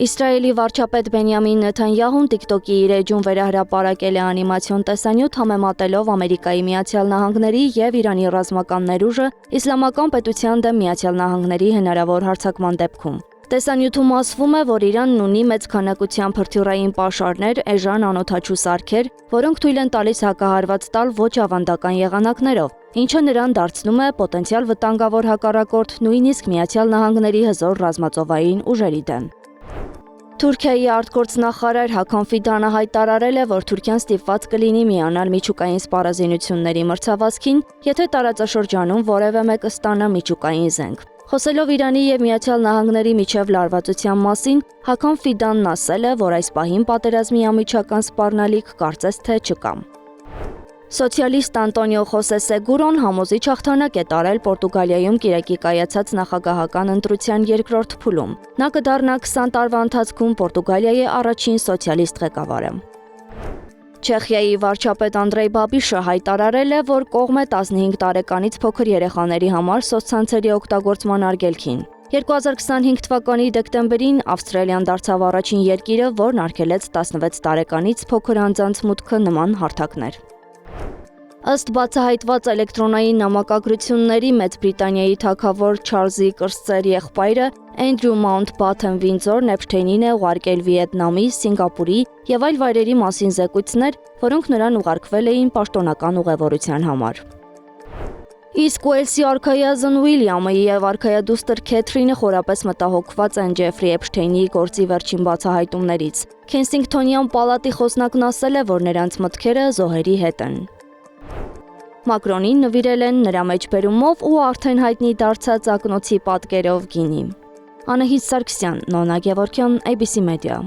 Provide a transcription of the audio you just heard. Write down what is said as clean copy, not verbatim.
Իսրայելի վարչապետ Բենյամին Նեթանյահուն TikTok-ի իր էջում վերահրապարակել է անիմացիոն տեսանյութ համեմատելով Ամերիկայի Միացյալ Նահանգների և Իրանի ռազմական ներուժը իսլամական պետության դեմ Միացյալ Նահանգների հնարավոր հարձակման դեպքում։ Տեսանյութում ասվում է, որ Իրանն ունի մեծ քանակությամբ հրթիռային պաշարներ, էժան անօդաչու սարքեր, որոնք թույլ են տալիս հակահարված տալ ոչ ավանդական եղանակներով, ինչը նրան դարձնում է պոտենցիալ վտանգավոր հակառակորդ նույնիսկ Միացյալ Նահանգների հզոր ռազմածովային ուժերի դեմ։ Թուրքիայի արտգործնախարար Հական Ֆիդանը հայտարարել է, որ Թուրքիան ստիպված կլինի միանալ միջուկային սպառազինությունների մրցավազքին, եթե տարածաշրջանում որևէ մեկը ստանա միջուկային զենք։ Խոսելով Իրանի և Միացյալ Նահանգների միջև լարվածության մասին, Հական Ֆիդանն ասել է, որ այս պահին պատերազմի անմիջական սպառնալիք կարծես թե չկա։ Սոցիալիստ Անտոնիո Խոսե Սեգուրոն համոզիչ հաղթանակ է տարել Պորտուգալիայում կիրակի կայացած նախագահական ընտրության երկրորդ փուլում։ Նա կդառնա 20 տարվա ընթացքում Պորտուգալիայի առաջին սոցիալիստ ղեկավարը։ Չեխիայի վարչապետ Անդրեյ Բաբիշը հայտարարել է, որ կողմ է 15 տարեկանից փոքր երեխաների համար սոցցանցերի օգտագործման արգելքին։ 2025 թվականի դեկտեմբերին Ավստրալիան դարձավ առաջին երկիրը, որն արգելեց 16 տարեկանից փոքր անձանց մուտքը նման հարթակներ։ Ըստ բացահայտված էլեկտրոնային նամակագրությունների Մեծ Բրիտանիայի թագավոր Չարլզի կրտսեր եղբայրը Էնդրյու Մաունտբաթեն Վինդզորն Էփշթեյնին է ուղարկել Վիետնամի, Սինգապուրի և այլ վայրերի մասին զեկույցներ, որոնք նրան ուղարկվել էին պաշտոնական ուղևորության համար։ Իսկ Ուելսի արքայազն Ուիլյամը և արքայադուստր Քեթրինը խորապես մտահոգված են Ջեֆրի Էփշթեյնի գործի վերջին բացահայտումներից։ Քենսինգթոնյան պալատի խոսնակն ասել է, որ նրանց մտքերը զոհերի հետ են։ Մակրոնին նվիրել են նրա մեջբերումով ու արդեն հայտնի դարձած ակնոցի պատկերով գինի։ Անահիտ Սարգսյան, Նոնա Գևորգյան, ABC Media։